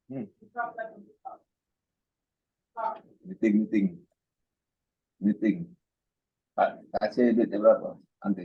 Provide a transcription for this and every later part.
Hmm. Meeting. Pak, kasih duitnya berapa? Nanti.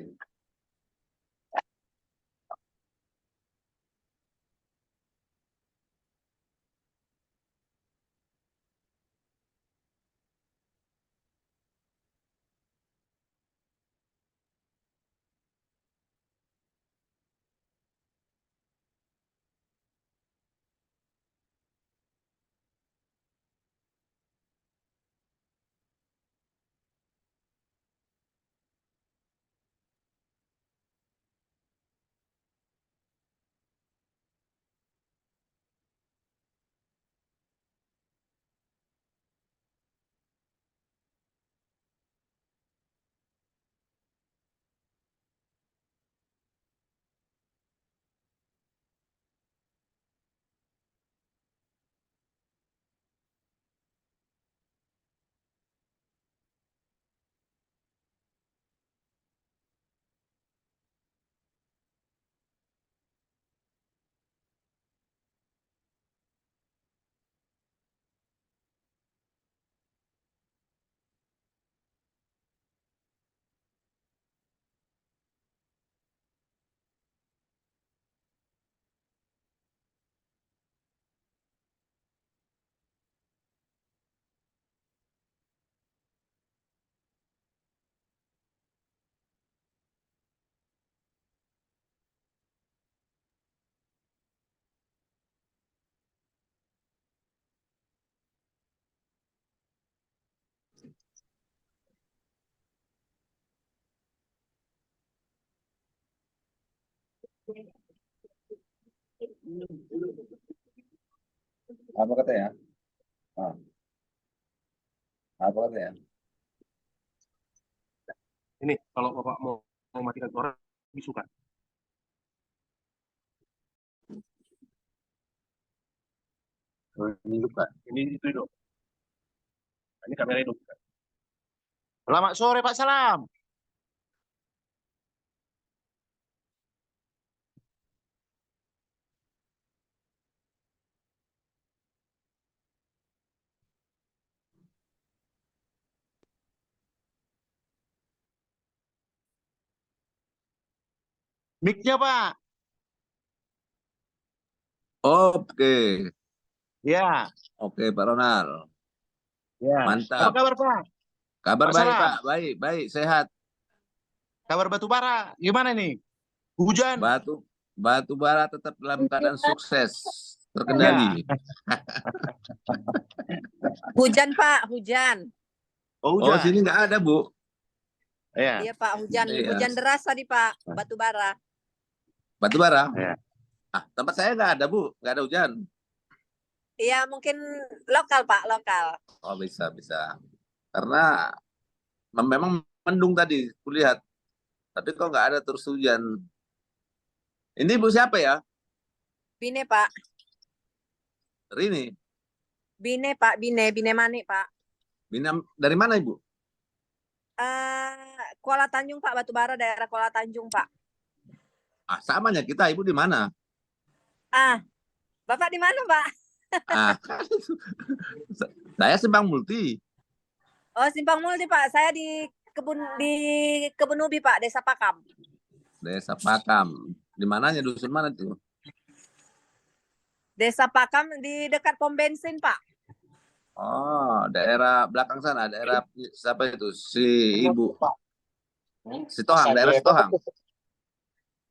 Apa katanya? Ah, apa katanya? Ini kalau Bapak mau matikan suara, bisukan. Ini lupa. Ini itu dong. Ini kamera hidup. Selamat sore Pak Salam. Mic-nya Pak. Oke, Ya, oke Pak Ronald. ya. Apa Mantap. kabar Pak? Kabar Pak baik Salam. Pak, baik, baik, sehat. Kabar Batubara gimana nih? Hujan? Batu bara tetap dalam keadaan sukses, Ya. terkendali. Hujan Pak, hujan. Oh, Oh, hujan. sini nggak ada Bu. Ya. Iya Pak, hujan. Iya. Hujan deras tadi Pak, batu bara. Batu bara. Ya. Ah, tempat saya nggak ada Bu, nggak ada hujan. Iya mungkin lokal Pak, lokal. Oh bisa, bisa. Karena memang mendung tadi, kulihat. Tapi kok nggak ada terus hujan. Ini Bu siapa ya? Bine Pak, Rini. Bine Pak, Bine Manik Pak. Bina, dari mana Ibu? Kuala Tanjung Pak, Batubara, daerah Kuala Tanjung Pak. Samanya kita, Ibu di mana? Bapak di mana Pak? Saya Simpang Multi. Oh, Simpang Multi Pak. Saya di Kebun Ubi Pak, Desa Pakam. Desa Pakam. Di mananya, dusun mana tuh? Desa Pakam di dekat pom bensin Pak. Oh, daerah belakang sana, daerah siapa itu? Si Ibu. Sitohang, daerah Sitohang.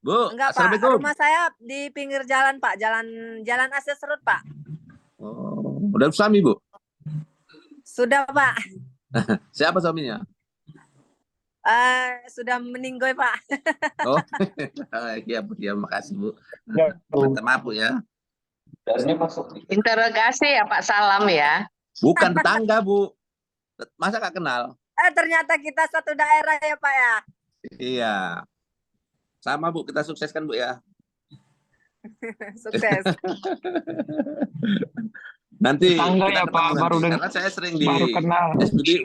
Bu, Enggak Pak, Assalamualaikum. rumah saya di pinggir jalan Pak, jalan Asia Serut Pak. Oh, udah suami Bu? Sudah Pak. Siapa suaminya? Sudah meninggoy Pak. Oh, iya Bu, ya makasih Bu. Minta maaf Bu ya. Interogasi ya Pak Salam ya. Bukan tetangga Bu. Masa gak kenal? Ternyata kita satu daerah ya Pak ya. Iya. Sama Bu, kita sukseskan Bu ya. Sukses. Nanti Tetangga kita ya, ketemu Pak, nanti. baru Karena saya sering di baru kenal. SPBU.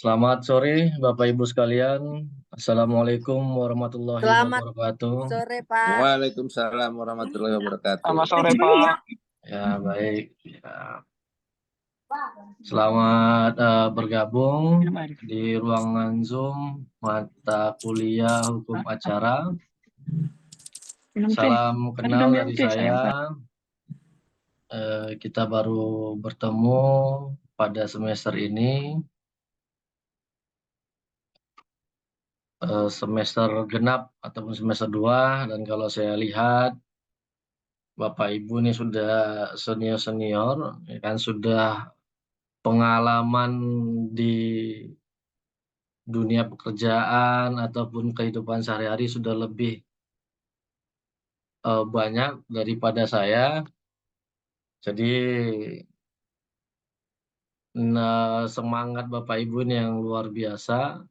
Selamat sore Bapak Ibu sekalian. Assalamualaikum warahmatullahi Selamat wabarakatuh. sore Pak. Waalaikumsalam warahmatullahi wabarakatuh. Selamat sore Pak. Ya baik. Ya. Selamat bergabung di ruangan Zoom mata kuliah hukum acara. Salam kenal dari saya. Kita baru bertemu pada semester ini. Semester genap ataupun semester 2, dan kalau saya lihat Bapak Ibu ini sudah senior-senior, ya kan, sudah pengalaman di dunia pekerjaan ataupun kehidupan sehari-hari sudah lebih banyak daripada saya. Jadi semangat Bapak Ibu ini yang luar biasa,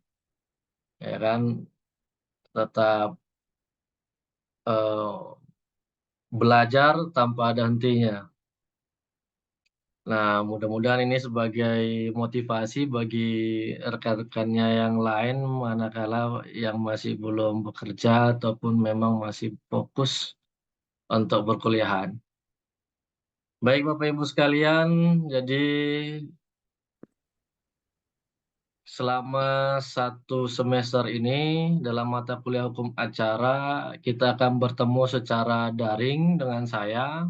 ya kan, tetap belajar tanpa ada hentinya. Nah, mudah-mudahan ini sebagai motivasi bagi rekan-rekannya yang lain manakala yang masih belum bekerja ataupun memang masih fokus untuk perkuliahan. Baik Bapak Ibu sekalian, jadi selama 1 semester ini dalam mata kuliah hukum acara kita akan bertemu secara daring dengan saya.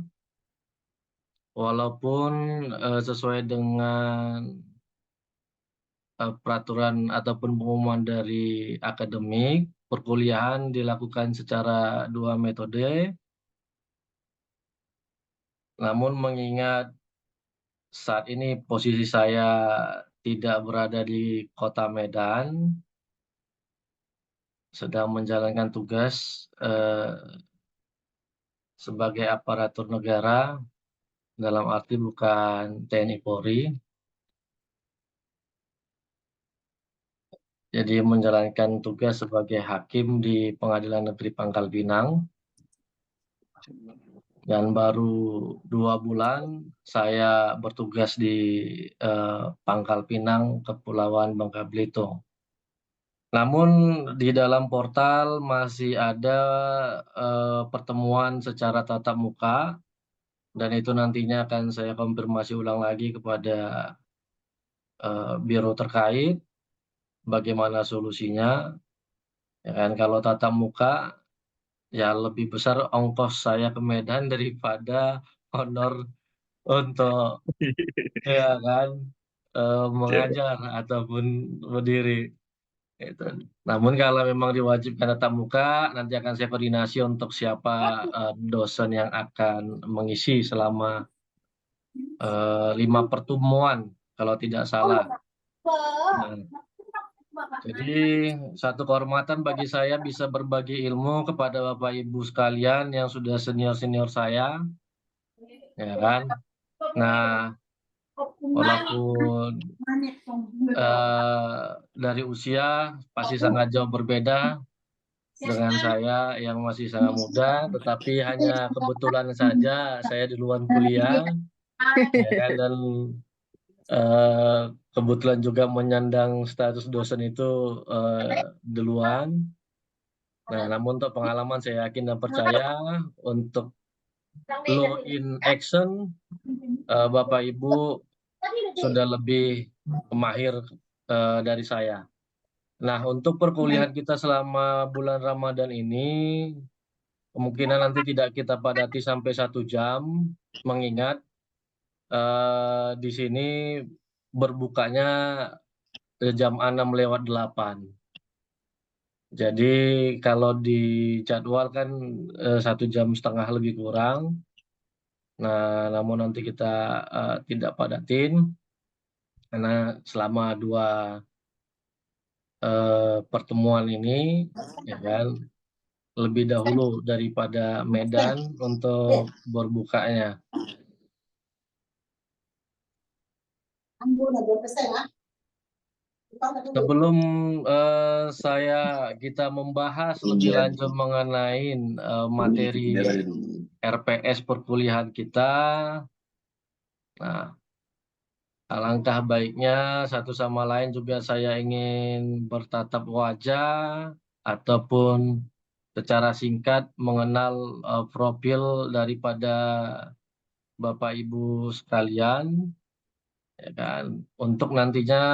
Walaupun sesuai dengan peraturan ataupun pengumuman dari akademik, perkuliahan dilakukan secara 2 metode. Namun mengingat saat ini posisi saya tidak berada di Kota Medan, sedang menjalankan tugas sebagai aparatur negara, dalam arti bukan TNI Polri. Jadi menjalankan tugas sebagai hakim di Pengadilan Negeri Pangkal Pinang. Dan baru 2 bulan saya bertugas di Pangkal Pinang, Kepulauan Bangka Belitung. Namun di dalam portal masih ada pertemuan secara tatap muka, dan itu nantinya akan saya konfirmasi ulang lagi kepada biro terkait bagaimana solusinya. Ya kan, kalau tatap muka ya lebih besar ongkos saya ke Medan daripada honor untuk ya kan mengajar ataupun berdiri. Itu. Namun kalau memang diwajibkan tatap muka, nanti akan saya koordinasi untuk siapa dosen yang akan mengisi selama 5 pertemuan kalau tidak salah. Nah, jadi satu kehormatan bagi saya bisa berbagi ilmu kepada Bapak Ibu sekalian yang sudah senior-senior saya, ya kan? Nah, walaupun dari usia pasti sangat jauh berbeda dengan saya yang masih sangat muda, tetapi hanya kebetulan saja saya duluan kuliah, ya kan? Dan kebetulan juga menyandang status dosen itu duluan. Nah, namun untuk pengalaman saya yakin dan percaya untuk law in action, Bapak Ibu sudah lebih mahir dari saya. Nah, untuk perkuliahan kita selama bulan Ramadan ini, kemungkinan nanti tidak kita padati sampai 1 jam, mengingat di sini berbukanya jam 6:08. Jadi kalau dijadwal kan 1,5 jam lebih kurang. Nah, namun nanti kita tidak padatin karena selama 2 pertemuan ini, ya kan, lebih dahulu daripada Medan untuk berbukanya. Sebelum kita membahas lebih lanjut mengenai materi RPS perkuliahan kita, nah, alangkah baiknya satu sama lain juga saya ingin bertatap wajah ataupun secara singkat mengenal profil daripada Bapak Ibu sekalian, ya kan, untuk nantinya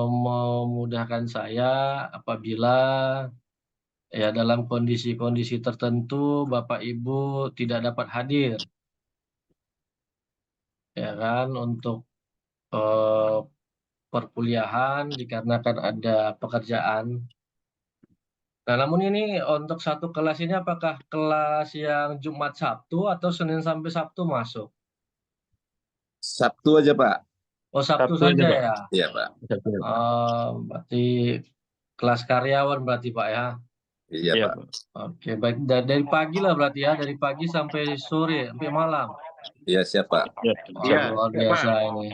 memudahkan saya apabila ya dalam kondisi-kondisi tertentu Bapak Ibu tidak dapat hadir, ya kan, untuk perkuliahan dikarenakan ada pekerjaan. Nah, namun ini untuk satu kelas ini apakah kelas yang Jumat Sabtu atau Senin sampai Sabtu masuk? Sabtu aja, Pak. Oh, Sabtu Sabtu aja, saja Pak. ya. Iya, Pak. Berarti kelas karyawan berarti Pak ya. Iya, Iya, Pak. Pak. Oke, baik dari pagi lah berarti ya, dari pagi sampai sore, sampai malam. Iya, siap, Pak. Iya, Luar Pak. biasa ini.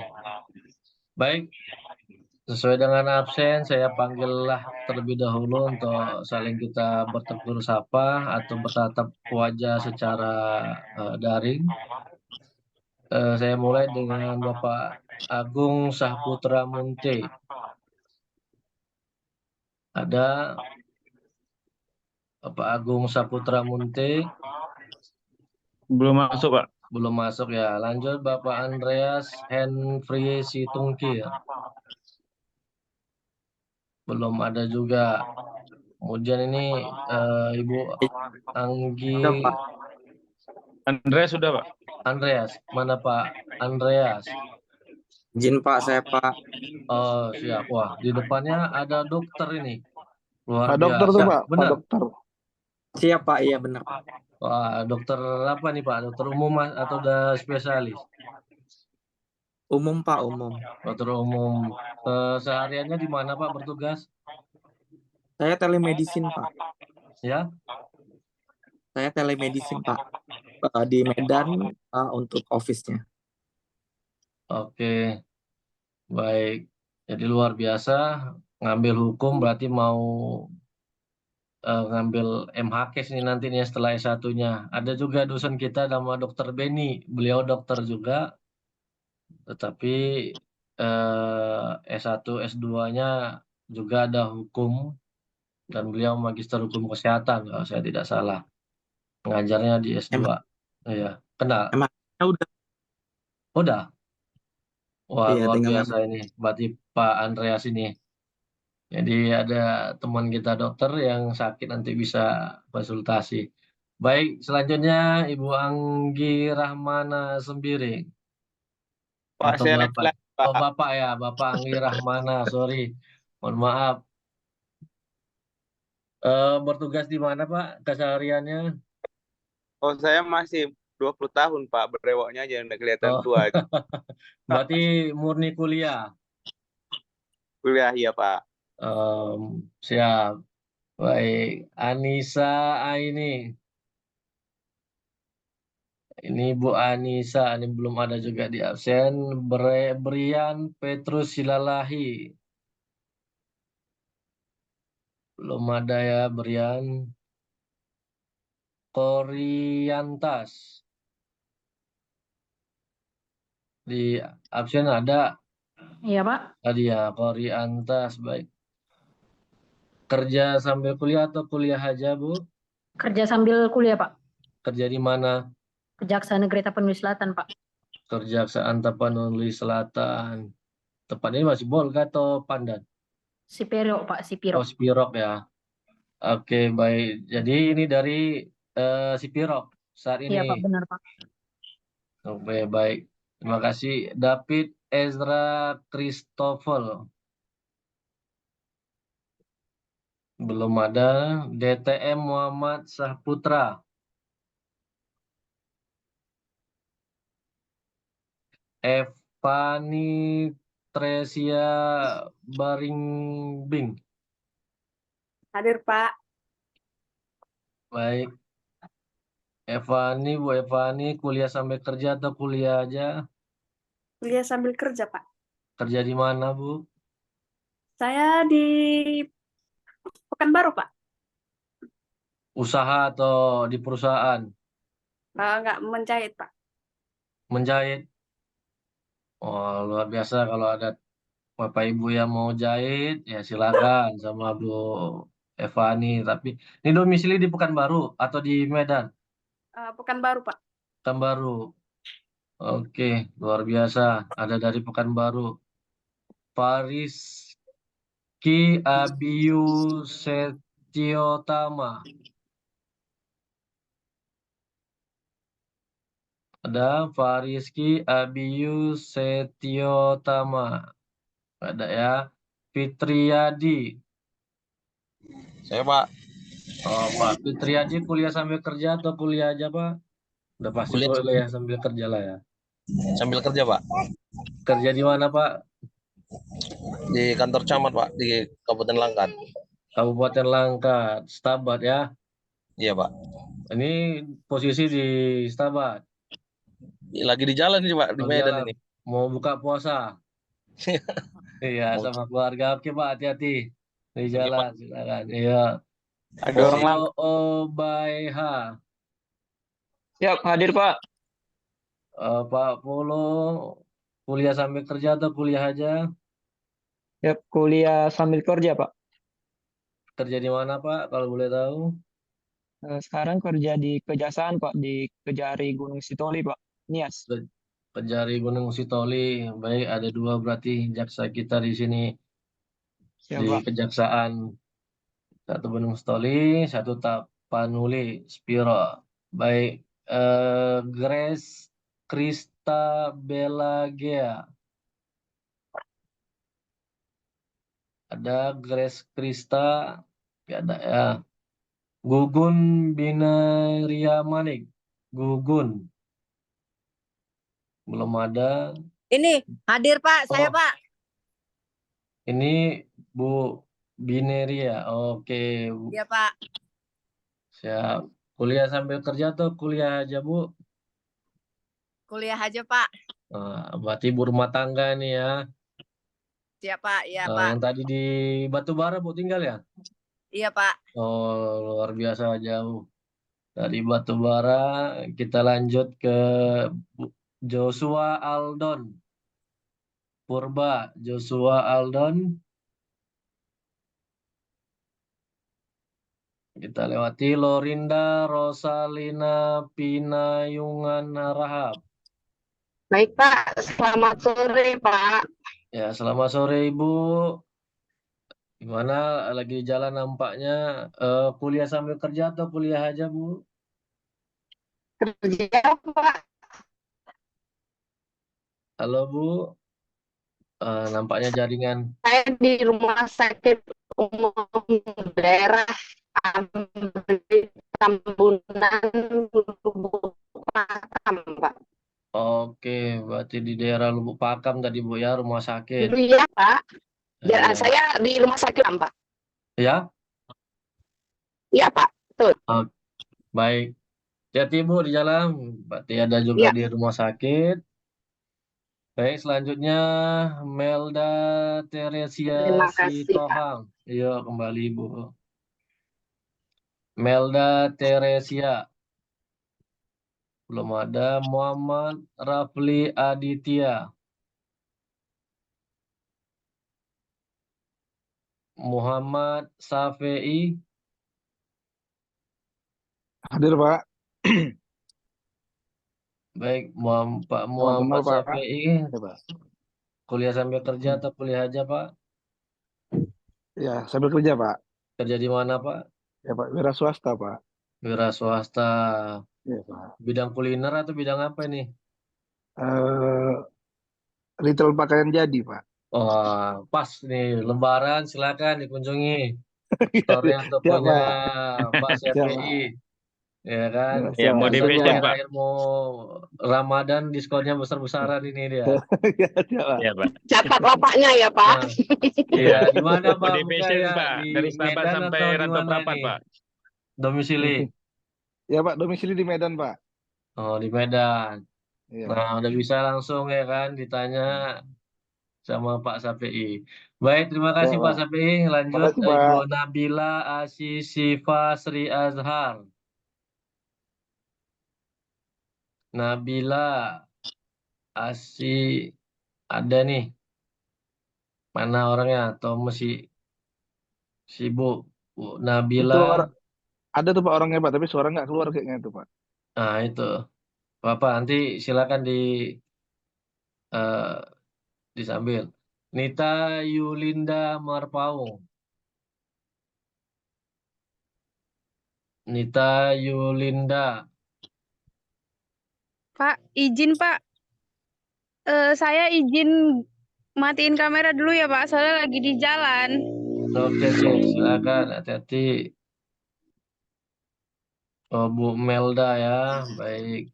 Baik, sesuai dengan absen, saya panggillah terlebih dahulu untuk saling kita bertegur sapa atau bertatap wajah secara daring. Saya mulai dengan Bapak Agung Sahputra Munte. Ada Bapak Agung Saputra Munte? Belum masuk, Pak. Belum masuk ya. Lanjut Bapak Andreas Henfri Situngkir. Belum ada juga. Kemudian ini Ibu Anggi Andrea sudah, Pak. Andreas. Mana Pak Andreas? Izin Pak, saya Pak. Oh, siap. Wah, di depannya ada dokter ini. Luar Pak dokter biasa. tuh Pak, Pak Benar. dokter. Siap Pak, iya benar. Wah, dokter apa nih Pak? Dokter umum atau udah spesialis? Umum Pak, umum. Dokter umum. Sehariannya di mana Pak bertugas? Saya telemedicine Pak. Ya? Saya telemedicine Pak. Di Medan untuk office-nya. Oke, baik. Jadi luar biasa. Ngambil hukum berarti mau ngambil MHKS nih nantinya setelah S1-nya. Ada juga dosen kita nama Dr. Beni. Beliau dokter juga. Tetapi S1, S2-nya juga ada hukum. Dan beliau magister hukum kesehatan kalau saya tidak salah. Pengajarnya di S2. Iya, kenal. MHK udah. Udah. Wah, Iya, luar tinggal biasa ini. Berarti Pak Andreas ini. Jadi ada teman kita dokter yang sakit nanti bisa konsultasi. Baik, selanjutnya Ibu Anggi Rahmana Sembiring. Pak, Atau saya Bapak? Pak. Oh, Bapak ya, Bapak Anggi Rahmana, sorry. Mohon maaf. Bertugas di mana Pak kesehariannya? Oh, saya masih 20 tahun Pak, berewoknya aja udah kelihatan tua. Berarti murni kuliah? Kuliah ya Pak. Siap. Baik, Anissa Aini. Ini Bu Anissa, ini belum ada juga di absen. Brian Petrus Silalahi. Belum ada ya, Brian. Koriantas. Di absen ada. Iya, Pak. Tadi ya, Koriantas. Baik. Kerja sambil kuliah atau kuliah aja, Bu? Kerja sambil kuliah, Pak. Kerja di mana? Kejaksaan Negeri Tapanuli Selatan, Pak. Kejaksaan Tapanuli Selatan. Tepatnya masih Bolga atau Pandan? Sipiro, Pak. Sipiro. Oh, Spirok ya. Oke, baik. Jadi ini dari Sipirok saat ini. Iya, Pak. Benar, Pak. Oke, baik. Terima kasih. David Ezra Christopher. Belum ada. DTM Muhammad Sahputra. Evani Tresia Baringbing. Hadir, Pak. Baik. Evani, Bu Evani, kuliah sambil kerja atau kuliah aja? Kuliah sambil kerja, Pak. Kerja di mana, Bu? Saya di Pekanbaru, Pak. Usaha atau di perusahaan? Nggak menjahit, Pak. Menjahit. Oh, luar biasa kalau ada Bapak Ibu yang mau jahit, ya silakan sama Bu Evani. Tapi ini domisili di Pekanbaru atau di Medan? Pekanbaru, Pak. Pekanbaru. Oke, luar biasa. Ada dari Pekanbaru. Fariski Abiyu Setiotama. Ada Fariski Abiyu Setiotama. Ada ya. Fitriadi. Saya Pak. Oh, Pak Fitriadi kuliah sambil kerja atau kuliah aja, Pak? Udah pasti Kuliah kuliah sambil kerja lah ya. sambil kerja Pak. Kerja di mana, Pak? Di kantor camat Pak, di Kabupaten Langkat. Kabupaten Langkat, Stabat ya. Iya Pak. Ini posisi di Stabat. Lagi di jalan nih Pak, di Oh, Medan jalan. ini. Mau buka puasa. Iya, Mau- sama keluarga. Oke, Pak, hati-hati. Di jalan, silakan. Iya. Ada orang Langkat. Obaiha. Siap, hadir Pak. Pak Polo, kuliah sambil kerja atau kuliah aja? Siap, kuliah sambil kerja Pak. Kerja di mana, Pak, kalau boleh tahu? Sekarang kerja di Kejaksaan Pak, di Kejari Gunung Sitoli Pak. Nias. Kejari Gunung Sitoli. Baik, ada dua berarti jaksa kita di sini. Siap Di Pak. Kejaksaan. Satu Gunung Sitoli, satu Tapanuli, Spiro. Baik, Grace Krista Belagea. Ada Grace Krista, nggak ada ya. Gugun Binaria Manik. Gugun. Belum ada. Ini hadir, Pak. Saya, Oh. Pak. Ini Bu Bineria. Oke, Bu. Iya, Pak. Siap. Kuliah sambil kerja atau kuliah aja, Bu? Kuliah aja, Pak. Berarti ibu rumah tangga nih ya. Iya, Pak. Iya, Pak. Yang tadi di Batubara, Bu, tinggal ya? Iya, Pak. Oh, luar biasa jauh. Dari Batubara, kita lanjut ke Joshua Aldon. Purba, Joshua Aldon. Kita lewati Lorinda Rosalina Pinayungan Rahab. Baik Pak, selamat sore Pak. Ya, selamat sore Ibu. Gimana lagi jalan nampaknya? Kuliah sambil kerja atau kuliah aja, Bu? Kerja Pak. Halo, Bu. Nampaknya jaringan. Saya di rumah sakit umum daerah Amri Tambunan Lubuk Pakam Pak. Oke, berarti di daerah Lubuk Pakam tadi, Bu, ya, rumah sakit. Iya Pak. Ya, Saya di rumah sakit Pak. ya? Iya Pak. Baik. Hati-hati Bu di jalan. Berarti ada juga Ya, di rumah sakit. Baik, selanjutnya Melda Teresia terima kasih Pak. Sitohang. Yuk kembali Bu. Melda Teresia. Belum ada. Muhammad Rafli Aditya. Muhammad Safei. Hadir, Pak. Baik, Pak Selamat Muhammad kenal, Pak. Safei. Ya, Pak. Kuliah sambil kerja atau kuliah aja Pak? Ya, sambil kerja, Pak. Kerja di mana Pak? Ya, Pak. Wira swasta, Pak. Wira swasta. Ya, Pak. Bidang kuliner atau bidang apa ini? Eh, retail pakaian jadi, Pak. Wah, pas nih, Lebaran silakan dikunjungi. Store-nya Ya, tokonya Pak. Pak Ya, CPI, Pak. ya kan? Ya, mau Siap, di siap, fashion, Pak. Pak. Akhir mau Ramadan diskonnya besar-besaran ini dia. Ya, siap, Pak. Ya, Pak. Catat lapaknya ya Pak. Nah, iya, di mana Mau Pak di buka fashion, ya? Pak. Di Dari Setapak Medan sampai atau di Rantau mana Prapat, ini? Pak. Domisili? Ya, Pak. Domisili di Medan, Pak. Oh, di Medan. Iya. Nah, udah bisa langsung ya kan ditanya sama Pak Sapi. Baik, terima Ya, kasih Pak Pak. Sapi. Lanjut Makasih, Ibu Pak. Nabila Asisifa Sri Azhar. Nabila Asi ada nih. Mana orangnya? Atau masih sibuk? Bu Nabila. Itu ada tuh, Pak, orangnya, Pak. Tapi suara nggak keluar kayaknya itu, Pak. Nah, itu. Bapak nanti silakan eh, disambil. Nita Yulinda Marpaung. Nita Yulinda. Pak, izin Pak. Saya izin matiin kamera dulu ya Pak, soalnya lagi di jalan. Oke, silakan. Hati-hati. Oh, Bu Melda ya. Baik.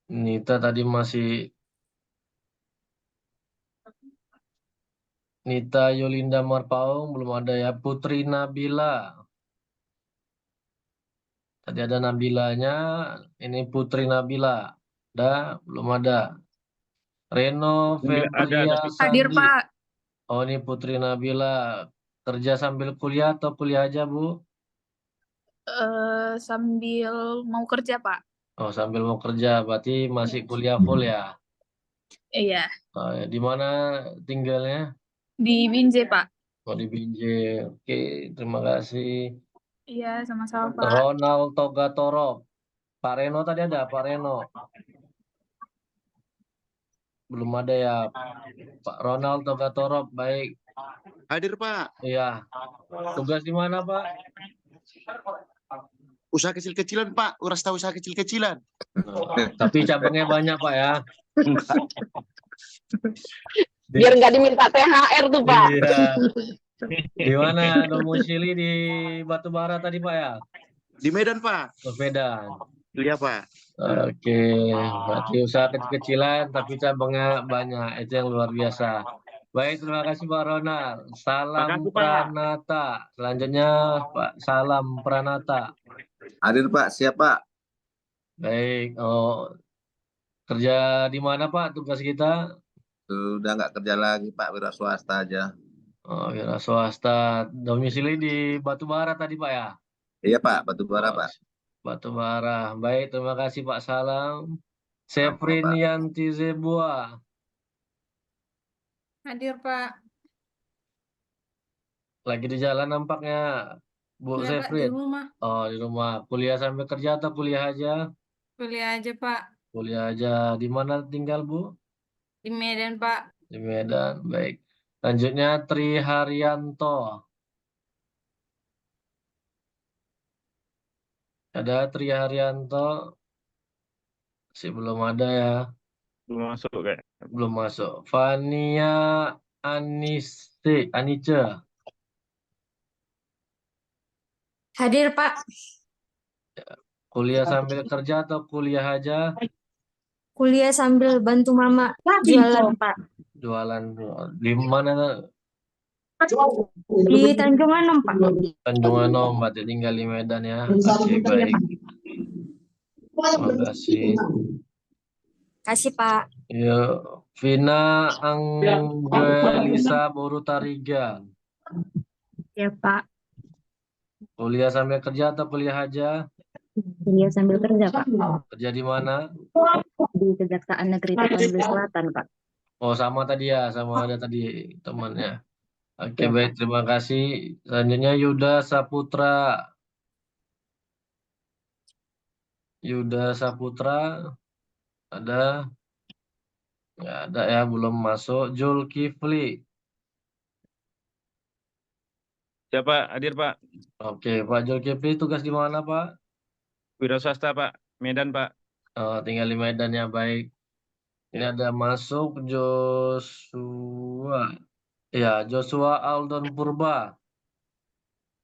Nita tadi masih Nita Yulinda Marpaung belum ada ya. Putri Nabila. Tadi ada Nabilanya, ini Putri Nabila. Ada, belum ada. Reno Ada, Febria tapi Hadir Sandi. Pak. Oh, ini Putri Nabila. Kerja sambil kuliah atau kuliah aja, Bu? Sambil mau kerja Pak. Oh, sambil mau kerja. Berarti masih kuliah full ya? Iya, Oh, ya. Di mana tinggalnya? di Binjai Pak. Oh, di Binjai. Oke, terima kasih. Iya, sama-sama Pak. Ronald Togatorov. Pak Reno tadi ada, Pak Reno. Belum ada ya. Pak Ronald Togatorov, baik. Hadir, Pak. Iya. Tugas di mana, Pak? Usaha kecil-kecilan, Pak. Uras tahu usaha kecil-kecilan. Tapi cabangnya banyak, Pak ya. Biar nggak diminta THR tuh Pak. Iya. Di mana domisili di Batubara tadi, Pak ya? Di Medan, Pak. Ke Medan. Iya, Pak. Oke, berarti usaha kecil-kecilan tapi cabangnya banyak. Itu yang luar biasa. Baik, terima kasih Pak Ronald. Salam Makasih, Pak. Pranata. Selanjutnya Pak Salam Pranata. Hadir, Pak. Siap, Pak. Baik, oh, kerja di mana Pak tugas kita? Sudah nggak kerja lagi, Pak. Wira swasta aja. Oh, wira swasta. Domisili di Batubara tadi Pak ya? Iya, Pak. Batubara, Pak. Batubara. Baik, terima kasih Pak Salam. Sama-sama, Seprin Pak. Yanti Zebua. Hadir Pak. Lagi di jalan nampaknya Bu Iya Pak, di Seprin. rumah. Oh, di rumah. Kuliah sambil kerja atau kuliah aja? Kuliah aja Pak. Kuliah aja. Di mana tinggal Bu? Di Medan Pak. Di Medan. Baik. Lanjutnya Tri Haryanto. Ada Tri Haryanto? Masih belum ada ya. Belum masuk kayak. Belum masuk. Fania Anice. Hadir Pak. Kuliah sambil kerja atau kuliah aja? Kuliah sambil bantu mama jualan Pak. Jualan. Di mana? Di Tanjung Anom, Pak. Tanjung Anom, berarti tinggal di Medan ya. Oke, baik. Terima kasih. Kasih Pak. Ya, Vina Anggelisa Borutarigan. Ya, Pak. Kuliah sambil kerja atau kuliah aja? Kuliah sambil kerja, Pak. Kerja di mana? Di Kejaksaan Negeri Tapanuli Selatan, Pak. Oh, sama tadi ya, sama ada tadi temannya. Oke, baik, terima kasih. Selanjutnya Yuda Saputra. Yuda Saputra, ada? Nggak ada ya, belum masuk. Zulkifli. Siapa? Hadir, Pak. Oke, Pak Zulkifli tugas di mana, Pak? Wira swasta, Pak. Medan, Pak. Oh, tinggal di Medan ya, baik. Ini ada masuk Joshua. Ya, Joshua Aldon Purba.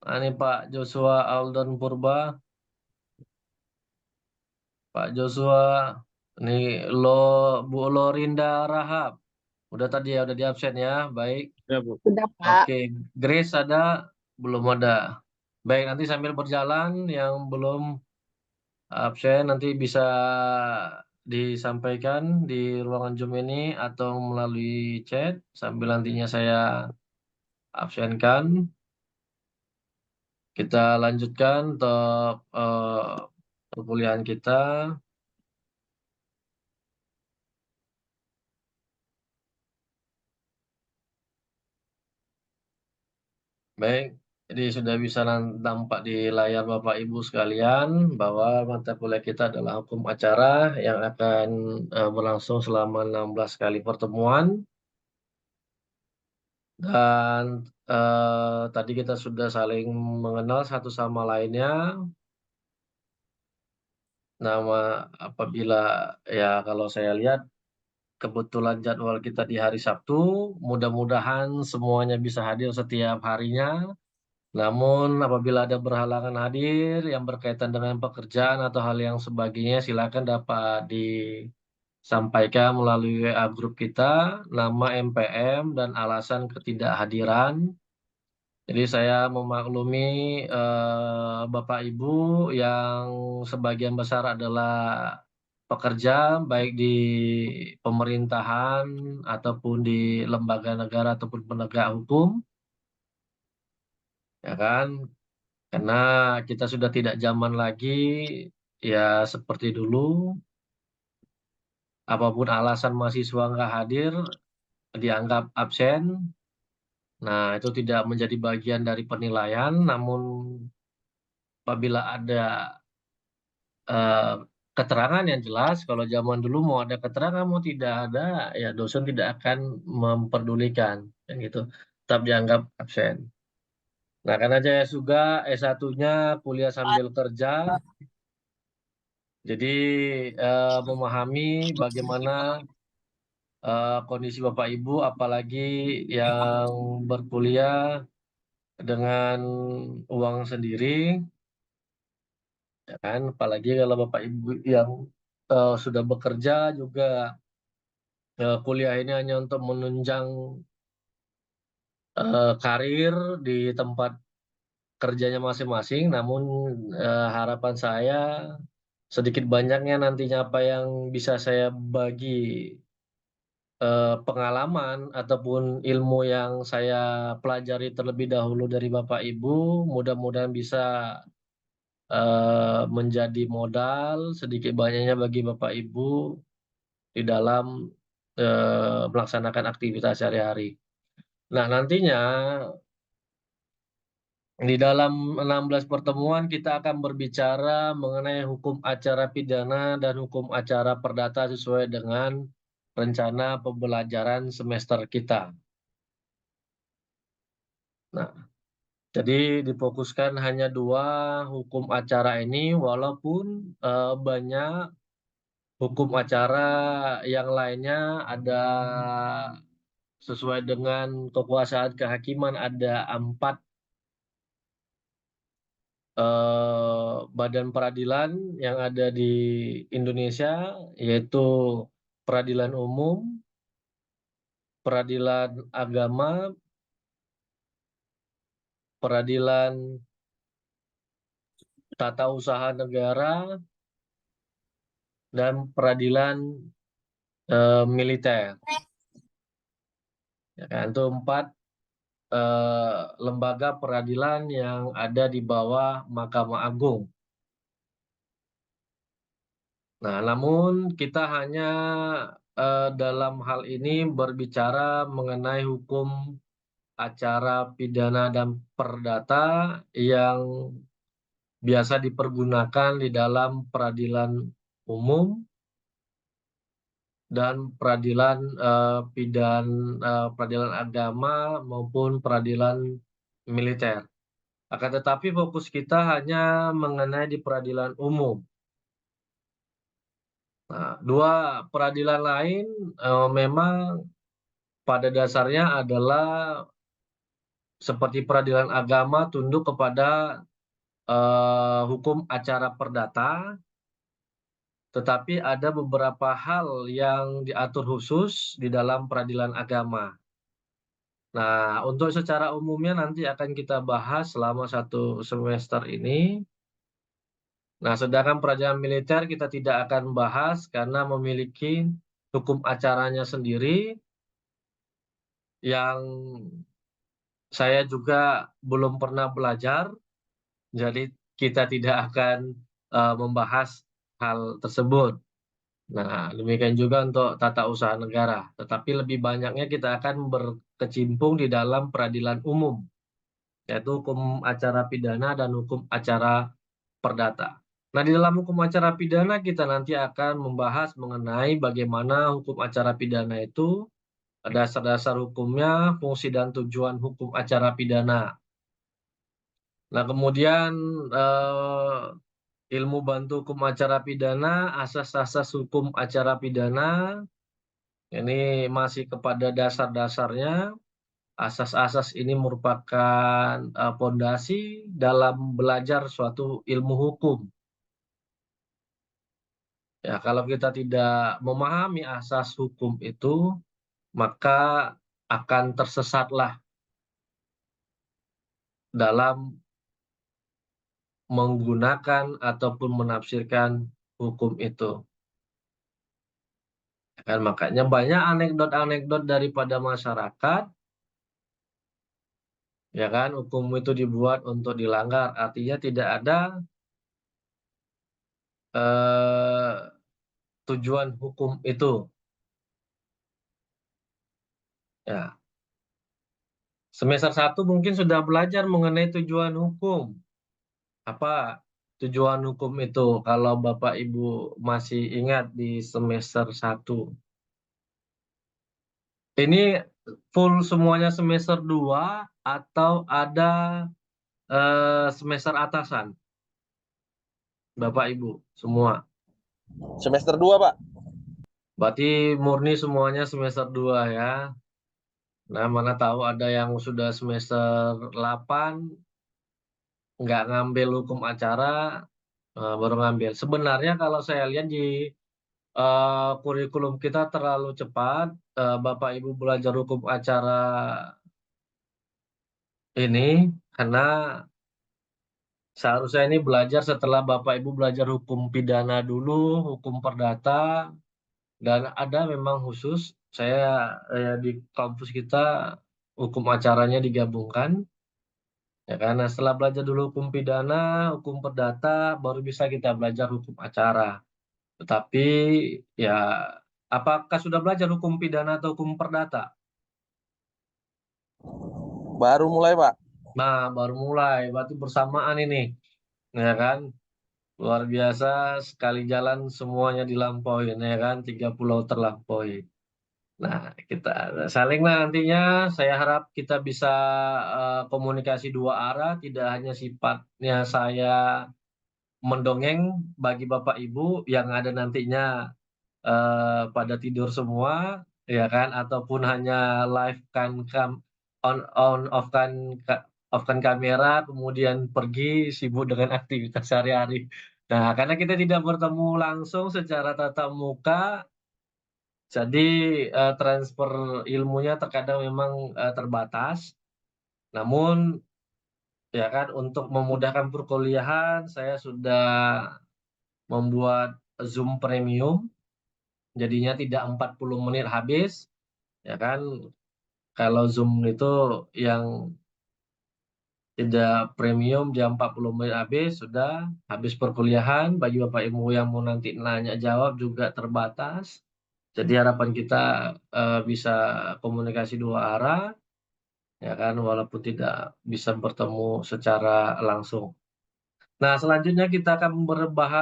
Nah, ini Pak Joshua Aldon Purba. Pak Joshua. Ini Bu Lorinda Rahab. Udah tadi ya, udah di absen ya. Baik. Ya, Bu. Sudah, Pak. Oke, Grace ada? Belum ada. Baik, nanti sambil berjalan yang belum absen nanti bisa disampaikan di ruangan Zoom ini atau melalui chat sambil nantinya saya absenkan. Kita lanjutkan untuk perkuliahan kita. Baik, jadi sudah bisa nampak di layar Bapak Ibu sekalian bahwa mata kuliah kita adalah hukum acara yang akan berlangsung selama 16 kali pertemuan. Dan tadi kita sudah saling mengenal satu sama lainnya. Nama apabila ya kalau saya lihat kebetulan jadwal kita di hari Sabtu, mudah-mudahan semuanya bisa hadir setiap harinya. Namun apabila ada berhalangan hadir yang berkaitan dengan pekerjaan atau hal yang sebagainya, silakan dapat disampaikan melalui WA grup kita, nama MPM dan alasan ketidakhadiran. Jadi saya memaklumi Bapak Ibu yang sebagian besar adalah pekerja baik di pemerintahan ataupun di lembaga negara ataupun penegak hukum. Ya kan? Karena kita sudah tidak zaman lagi ya seperti dulu. Apapun alasan mahasiswa nggak hadir, dianggap absen. Nah, itu tidak menjadi bagian dari penilaian, namun apabila ada keterangan yang jelas, kalau zaman dulu mau ada keterangan mau tidak ada, ya dosen tidak akan memperdulikan, kan gitu, tetap dianggap absen. Nah, karena saya juga S1-nya kuliah sambil kerja, jadi memahami bagaimana kondisi Bapak Ibu, apalagi yang berkuliah dengan uang sendiri, ya kan? Apalagi kalau Bapak Ibu yang sudah bekerja juga kuliah ini hanya untuk menunjang karir di tempat kerjanya masing-masing. Namun harapan saya sedikit banyaknya nantinya apa yang bisa saya bagi pengalaman ataupun ilmu yang saya pelajari terlebih dahulu dari Bapak Ibu, mudah-mudahan bisa menjadi modal sedikit banyaknya bagi Bapak Ibu di dalam melaksanakan aktivitas sehari-hari. Nah, nantinya di dalam 16 pertemuan kita akan berbicara mengenai hukum acara pidana dan hukum acara perdata sesuai dengan rencana pembelajaran semester kita. Nah, jadi difokuskan hanya 2 hukum acara ini, walaupun banyak hukum acara yang lainnya ada sesuai dengan kekuasaan kehakiman, ada 4 badan peradilan yang ada di Indonesia, yaitu peradilan umum, peradilan agama, peradilan tata usaha negara, dan peradilan militer. Ya kan, itu 4 lembaga peradilan yang ada di bawah Mahkamah Agung. Nah, namun kita hanya dalam hal ini berbicara mengenai hukum acara pidana dan perdata yang biasa dipergunakan di dalam peradilan umum dan peradilan peradilan agama maupun peradilan militer. Akan tetapi fokus kita hanya mengenai di peradilan umum. Nah, 2 peradilan lain memang pada dasarnya adalah seperti peradilan agama tunduk kepada hukum acara perdata, tetapi ada beberapa hal yang diatur khusus di dalam peradilan agama. Nah, untuk secara umumnya nanti akan kita bahas selama 1 semester ini. Nah, sedangkan peradilan militer kita tidak akan bahas karena memiliki hukum acaranya sendiri yang saya juga belum pernah belajar, jadi kita tidak akan membahas hal tersebut. Nah, demikian juga untuk tata usaha negara. Tetapi lebih banyaknya kita akan berkecimpung di dalam peradilan umum, yaitu hukum acara pidana dan hukum acara perdata. Nah, di dalam hukum acara pidana kita nanti akan membahas mengenai bagaimana hukum acara pidana itu, dasar-dasar hukumnya, fungsi dan tujuan hukum acara pidana. Nah, kemudian ilmu bantu hukum acara pidana, asas-asas hukum acara pidana, ini masih kepada dasar-dasarnya. Asas-asas ini merupakan pondasi dalam belajar suatu ilmu hukum. Ya, kalau kita tidak memahami asas hukum itu, maka akan tersesatlah dalam menggunakan ataupun menafsirkan hukum itu. Kan makanya banyak anekdot-anekdot daripada masyarakat, ya kan, hukum itu dibuat untuk dilanggar, artinya tidak ada tujuan hukum itu. Ya. Semester 1 mungkin sudah belajar mengenai tujuan hukum. Apa tujuan hukum itu kalau Bapak Ibu masih ingat di semester 1? Ini full semuanya semester 2 atau ada semester atasan? Bapak Ibu semua. Semester 2, Pak. Berarti murni semuanya semester 2 ya. Nah, mana tahu ada yang sudah semester 8 nggak ngambil hukum acara, baru ngambil. Sebenarnya kalau saya lihat di kurikulum kita terlalu cepat. Bapak Ibu belajar hukum acara ini karena seharusnya ini belajar setelah Bapak Ibu belajar hukum pidana dulu, hukum perdata, dan ada memang khusus. Saya di kampus kita hukum acaranya digabungkan. Ya, karena setelah belajar dulu hukum pidana, hukum perdata, baru bisa kita belajar hukum acara. Tetapi ya, apakah sudah belajar hukum pidana atau hukum perdata? Baru mulai, Pak. Nah, baru mulai, berarti bersamaan ini, ya kan? Luar biasa, sekali jalan semuanya dilampaui, ya kan? 3 pulau terlampaui. Nah, kita saling nantinya, saya harap kita bisa komunikasi 2 arah, tidak hanya sifatnya saya mendongeng bagi Bapak Ibu yang ada nantinya pada tidur semua, ya kan? Ataupun hanya live kan off kan kamera, kemudian pergi sibuk dengan aktivitas sehari-hari. Nah, karena kita tidak bertemu langsung secara tatap muka, jadi transfer ilmunya terkadang memang terbatas. Namun ya kan, untuk memudahkan perkuliahan saya sudah membuat Zoom Premium, jadinya tidak 40 menit habis, ya kan. Kalau Zoom itu yang tidak premium jam 40 menit habis, sudah habis perkuliahan. Bagi Bapak Ibu yang mau nanti nanya jawab juga terbatas. Jadi harapan kita bisa komunikasi dua arah, ya kan, walaupun tidak bisa bertemu secara langsung. Nah, selanjutnya kita akan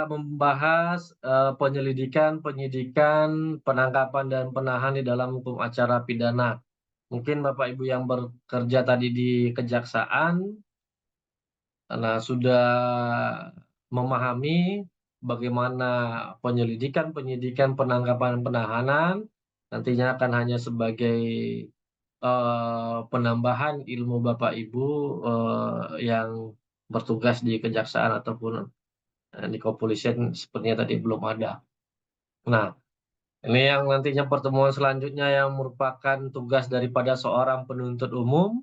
membahas penyelidikan, penyidikan, penangkapan dan penahanan di dalam hukum acara pidana. Mungkin Bapak Ibu yang bekerja tadi di kejaksaan, nah sudah memahami bagaimana penyelidikan, penyidikan, penangkapan, penahanan nantinya akan hanya sebagai penambahan ilmu Bapak Ibu yang bertugas di kejaksaan ataupun di kepolisian sepertinya tadi belum ada. Nah, ini yang nantinya pertemuan selanjutnya yang merupakan tugas daripada seorang penuntut umum,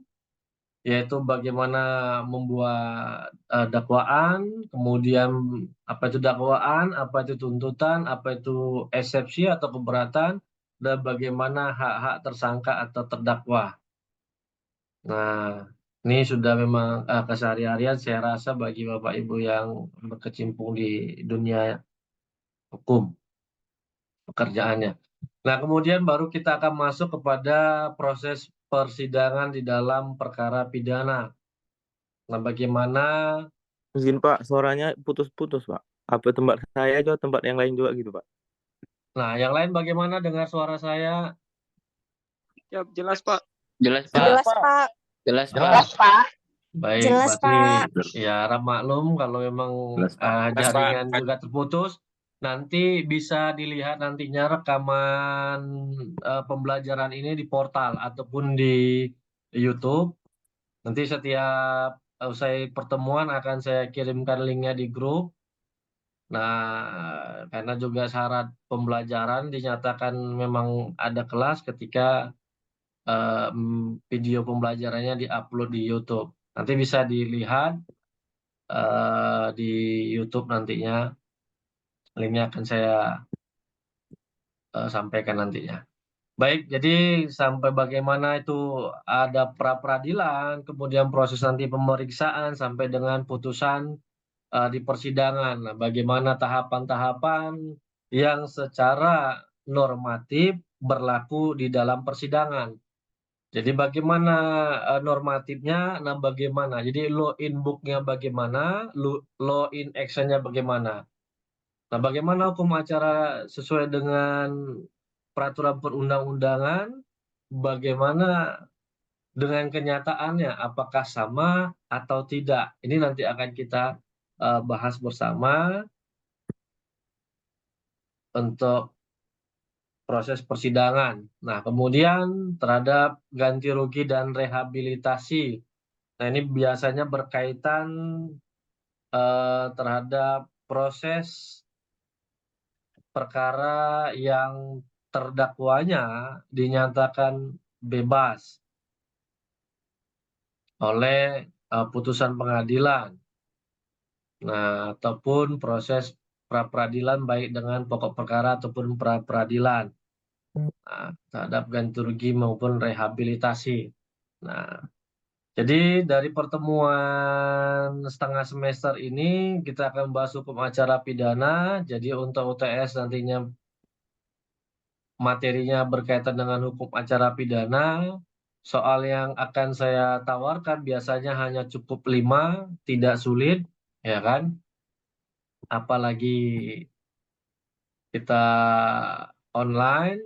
yaitu bagaimana membuat dakwaan, kemudian apa itu dakwaan, apa itu tuntutan, apa itu eksepsi atau keberatan, dan bagaimana hak-hak tersangka atau terdakwa. Nah, ini sudah memang keseharian saya rasa bagi Bapak Ibu yang berkecimpung di dunia hukum pekerjaannya. Nah, kemudian baru kita akan masuk kepada proses persidangan di dalam perkara pidana. Nah, bagaimana? Izin Pak, suaranya putus-putus Pak. Apa tempat saya atau tempat yang lain juga gitu Pak? Nah, yang lain bagaimana dengar suara saya? Ya, jelas Pak. Jelas Jelas, Pak. Jelas Jelas. Pak. Baik, Jelas, berarti ya harap maklum kalau memang jaringan juga terputus. Nanti bisa dilihat nantinya rekaman pembelajaran ini di portal ataupun di YouTube. Nanti setiap usai pertemuan akan saya kirimkan linknya di grup. Nah, karena juga syarat pembelajaran dinyatakan memang ada kelas ketika video pembelajarannya diupload di YouTube. Nanti bisa dilihat di YouTube nantinya. Linknya akan saya sampaikan nantinya. Baik, jadi sampai bagaimana itu ada pra-peradilan, kemudian proses nanti pemeriksaan sampai dengan putusan di persidangan. Nah, bagaimana tahapan-tahapan yang secara normatif berlaku di dalam persidangan. Jadi bagaimana normatifnya, nah bagaimana. Jadi law in book-nya bagaimana, law in action-nya bagaimana. Nah, bagaimana hukum acara sesuai dengan peraturan perundang-undangan, bagaimana dengan kenyataannya, apakah sama atau tidak. Ini nanti akan kita bahas bersama untuk proses persidangan. Nah, kemudian terhadap ganti rugi dan rehabilitasi. Nah, ini biasanya berkaitan terhadap proses perkara yang terdakwanya dinyatakan bebas oleh putusan pengadilan. Nah, ataupun proses pra-peradilan baik dengan pokok perkara ataupun pra-peradilan. Nah, terhadap ganti rugi maupun rehabilitasi. Nah, jadi dari pertemuan setengah semester ini kita akan bahas hukum acara pidana. Jadi untuk UTS nantinya materinya berkaitan dengan hukum acara pidana. Soal yang akan saya tawarkan biasanya hanya cukup 5, tidak sulit, ya kan? Apalagi kita online.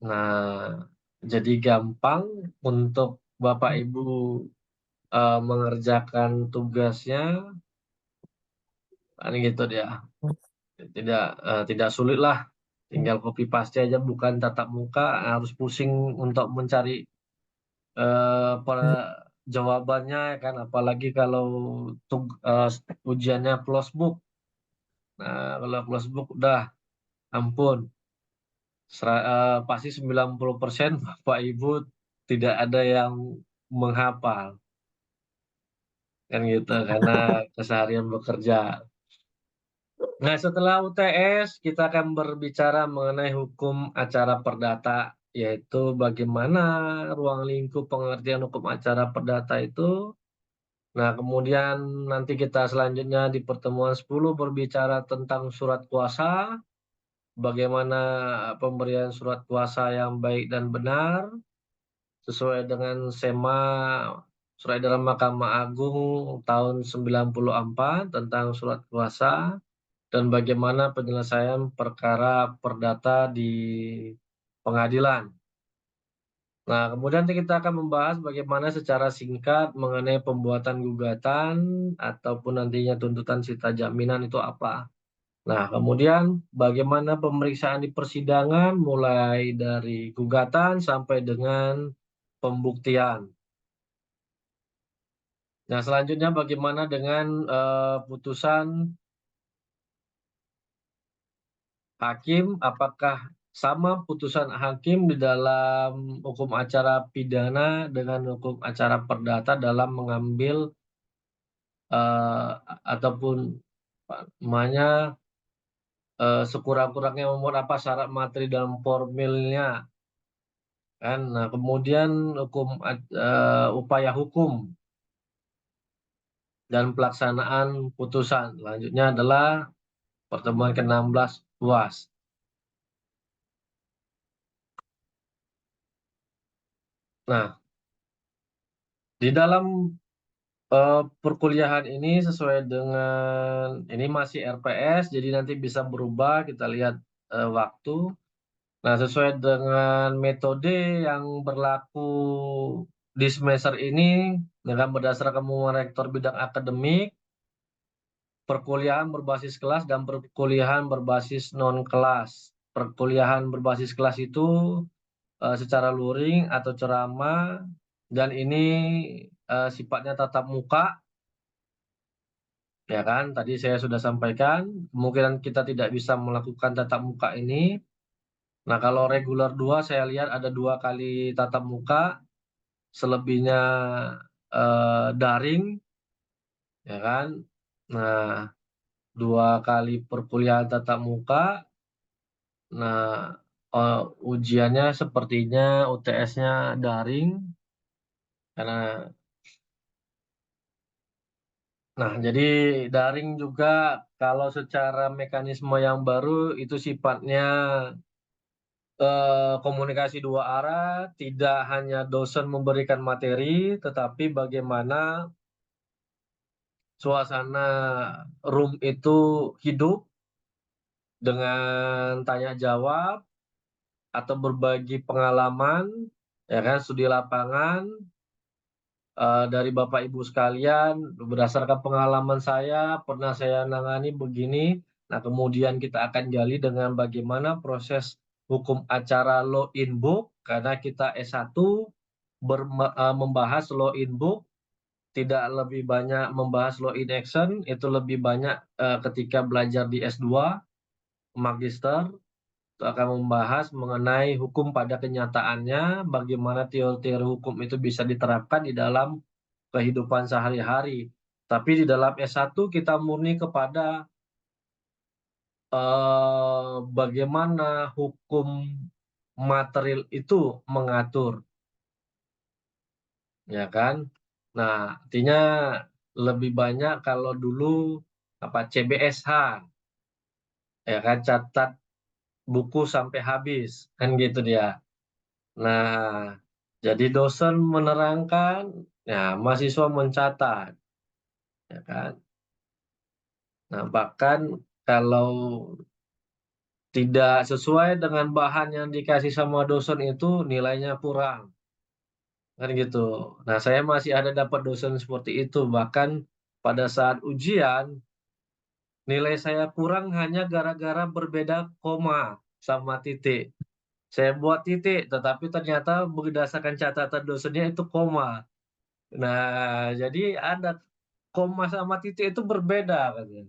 Nah, jadi gampang untuk Bapak Ibu mengerjakan tugasnya. Ini gitu dia. Tidak sulit lah. Tinggal copy paste aja, bukan tatap muka, harus pusing untuk mencari jawabannya kan, apalagi kalau ujiannya close book. Nah, kalau close book udah ampun. Pasti 90% Bapak Ibu tidak ada yang menghafal. kan gitu, karena keseharian bekerja. Nah, setelah UTS, kita akan berbicara mengenai hukum acara perdata, yaitu bagaimana ruang lingkup pengertian hukum acara perdata itu. Nah, kemudian nanti kita selanjutnya di pertemuan 10 berbicara tentang surat kuasa, bagaimana pemberian surat kuasa yang baik dan benar, sesuai dengan SEMA Surat Edaran Mahkamah Agung tahun 94 tentang surat kuasa, dan bagaimana penyelesaian perkara perdata di pengadilan. Nah, kemudian kita akan membahas bagaimana secara singkat mengenai pembuatan gugatan ataupun nantinya tuntutan sita jaminan itu apa. Nah, kemudian bagaimana pemeriksaan di persidangan mulai dari gugatan sampai dengan pembuktian. Nah, selanjutnya bagaimana dengan putusan hakim, apakah sama putusan hakim di dalam hukum acara pidana dengan hukum acara perdata dalam mengambil ataupun namanya sekurang-kurangnya memenuhi apa syarat materi dalam formilnya kan. Nah, kemudian upaya hukum dan pelaksanaan putusan. Selanjutnya adalah pertemuan ke-16 UAS. Nah, di dalam perkuliahan ini sesuai dengan ini masih RPS, jadi nanti bisa berubah, kita lihat waktu. Nah, sesuai dengan metode yang berlaku di semester ini dengan berdasarkan pengumuman rektor bidang akademik, perkuliahan berbasis kelas dan perkuliahan berbasis non-kelas. Perkuliahan berbasis kelas itu secara luring atau ceramah, dan ini sifatnya tatap muka, ya kan? Tadi saya sudah sampaikan, kemungkinan kita tidak bisa melakukan tatap muka ini. Nah, kalau reguler 2 saya lihat ada 2 kali tatap muka, selebihnya daring, ya kan? Nah, 2 kali perkuliahan tatap muka. Nah, ujiannya sepertinya UTS-nya daring, karena nah, jadi daring juga kalau secara mekanisme yang baru itu sifatnya komunikasi 2 arah, tidak hanya dosen memberikan materi, tetapi bagaimana suasana room itu hidup dengan tanya jawab atau berbagi pengalaman, ya kan, studi lapangan dari Bapak Ibu sekalian, berdasarkan pengalaman saya, pernah saya nangani begini. Nah, kemudian kita akan gali dengan bagaimana proses hukum acara law in book, karena kita S1 membahas law in book, tidak lebih banyak membahas law in action, itu lebih banyak ketika belajar di S2, magister, itu akan membahas mengenai hukum pada kenyataannya, bagaimana teori-teori hukum itu bisa diterapkan di dalam kehidupan sehari-hari. Tapi di dalam S1 kita murni kepada bagaimana hukum material itu mengatur, ya kan? Nah, artinya lebih banyak kalau dulu CBSH, ya kan, catat buku sampai habis, kan gitu dia. Nah, jadi dosen menerangkan, ya mahasiswa mencatat, ya kan. Nah, bahkan kalau tidak sesuai dengan bahan yang dikasih sama dosen itu nilainya kurang, kan gitu. Nah, saya masih ada dapat dosen seperti itu, bahkan pada saat ujian nilai saya kurang hanya gara-gara berbeda koma sama titik. Saya buat titik, tetapi ternyata berdasarkan catatan dosennya itu koma. Nah, jadi ada koma sama titik itu berbeda, katanya.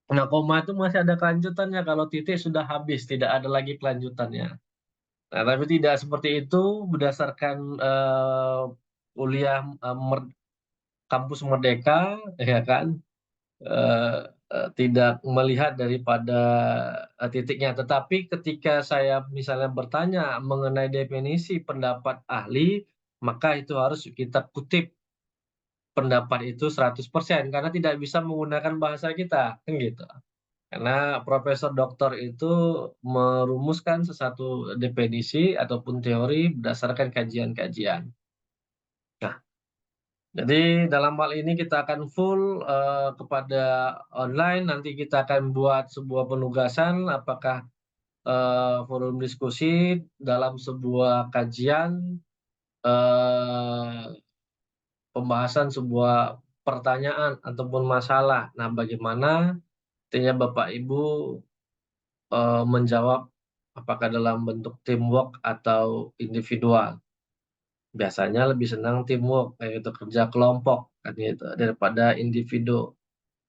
Nah, koma itu masih ada kelanjutannya, kalau titik sudah habis, tidak ada lagi kelanjutannya. Nah, tapi tidak seperti itu berdasarkan kuliah kampus Merdeka, ya kan, tidak melihat daripada titiknya. Tetapi ketika saya misalnya bertanya mengenai definisi pendapat ahli, maka itu harus kita kutip pendapat itu 100% karena tidak bisa menggunakan bahasa kita, kan gitu. Karena Profesor Doktor itu merumuskan sesuatu definisi ataupun teori berdasarkan kajian-kajian. Nah, jadi dalam hal ini kita akan full kepada online, nanti kita akan buat sebuah penugasan apakah forum diskusi dalam sebuah kajian pembahasan sebuah pertanyaan ataupun masalah. Nah, bagaimana artinya Bapak Ibu menjawab apakah dalam bentuk teamwork atau individual. Biasanya lebih senang teamwork, kayak gitu, kerja kelompok kan gitu, daripada individu.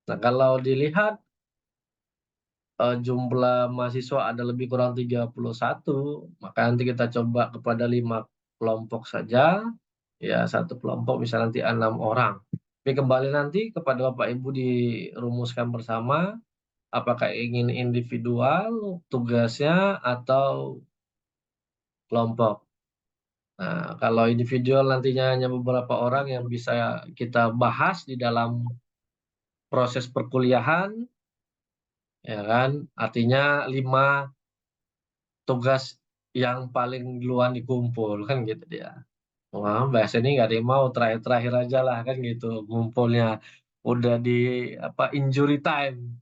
Nah, kalau dilihat jumlah mahasiswa ada lebih kurang 31, maka nanti kita coba kepada 5 kelompok saja, ya satu kelompok misalnya nanti 6 orang. Tapi kembali nanti kepada Bapak Ibu dirumuskan bersama, apakah ingin individual tugasnya atau kelompok. Nah, kalau individual nantinya hanya beberapa orang yang bisa kita bahas di dalam proses perkuliahan, ya kan? Artinya 5 tugas yang paling duluan dikumpul, kan gitu dia. Wah, bahasa ini nggak ada yang mau, terakhir-terakhir aja lah, kan gitu, ngumpulnya. Udah di injury time.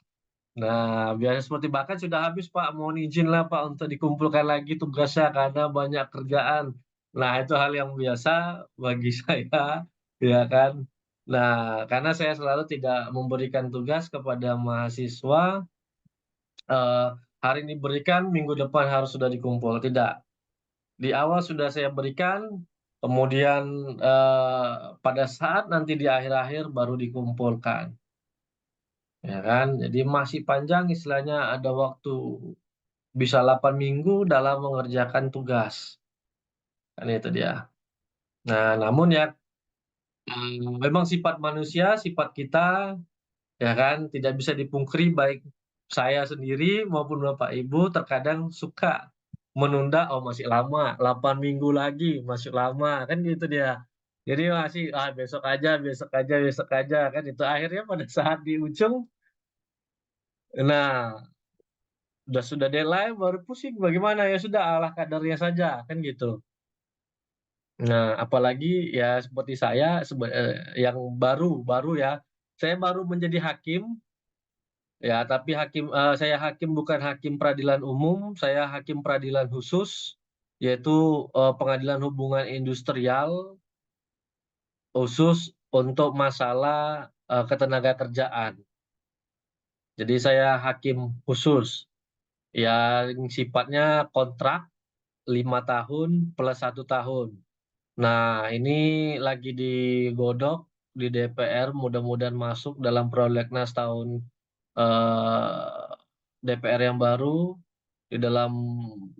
Nah, biasa seperti bahkan sudah habis Pak, mohon izin lah Pak untuk dikumpulkan lagi tugasnya karena banyak kerjaan. Nah, itu hal yang biasa bagi saya, ya kan. Nah, karena saya selalu tidak memberikan tugas kepada mahasiswa, hari ini berikan, minggu depan harus sudah dikumpul. Tidak. Di awal sudah saya berikan, kemudian pada saat nanti di akhir-akhir baru dikumpulkan. Ya kan, jadi masih panjang istilahnya, ada waktu bisa 8 minggu dalam mengerjakan tugas. Kan itu dia. Nah, namun ya memang sifat manusia, sifat kita, ya kan, tidak bisa dipungkiri baik saya sendiri maupun Bapak Ibu terkadang suka menunda, oh masih lama, 8 minggu lagi, masih lama, kan gitu dia. Jadi masih, besok aja, besok aja, besok aja, kan itu. Akhirnya pada saat di ujung, nah, sudah deadline baru pusing bagaimana, ya sudah ala kadarnya saja, kan gitu. Nah, apalagi ya seperti saya yang baru ya, saya baru menjadi hakim, ya tapi saya hakim bukan hakim peradilan umum, saya hakim peradilan khusus, yaitu pengadilan hubungan industrial khusus untuk masalah ketenagakerjaan. Jadi saya hakim khusus yang sifatnya kontrak 5 tahun plus 1 tahun. Nah, ini lagi digodok di DPR, mudah-mudahan masuk dalam prolegnas tahun DPR yang baru. Di dalam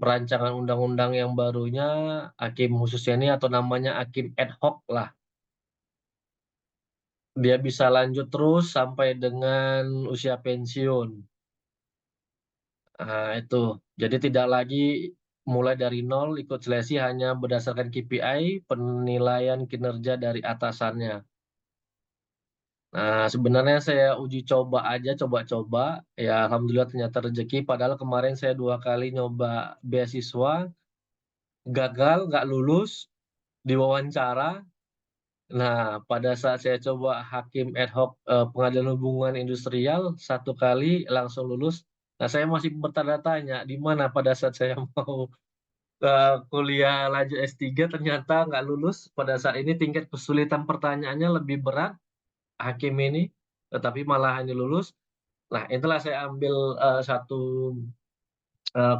rancangan undang-undang yang barunya, hakim khususnya ini atau namanya hakim ad hoc lah. Dia bisa lanjut terus sampai dengan usia pensiun. Nah, itu. Jadi tidak lagi mulai dari nol ikut seleksi hanya berdasarkan KPI, penilaian kinerja dari atasannya. Nah, sebenarnya saya uji coba aja, coba-coba. Ya, alhamdulillah ternyata rezeki. Padahal kemarin saya 2 kali nyoba beasiswa, gagal, nggak lulus, diwawancara. Nah, pada saat saya coba hakim ad hoc pengadilan hubungan industrial, 1 kali langsung lulus. Nah, saya masih bertanya-tanya, di mana pada saat saya mau kuliah lanjut S3 ternyata nggak lulus. Pada saat ini tingkat kesulitan pertanyaannya lebih berat, hakim ini, tetapi malah hanya lulus. Nah, itulah saya ambil satu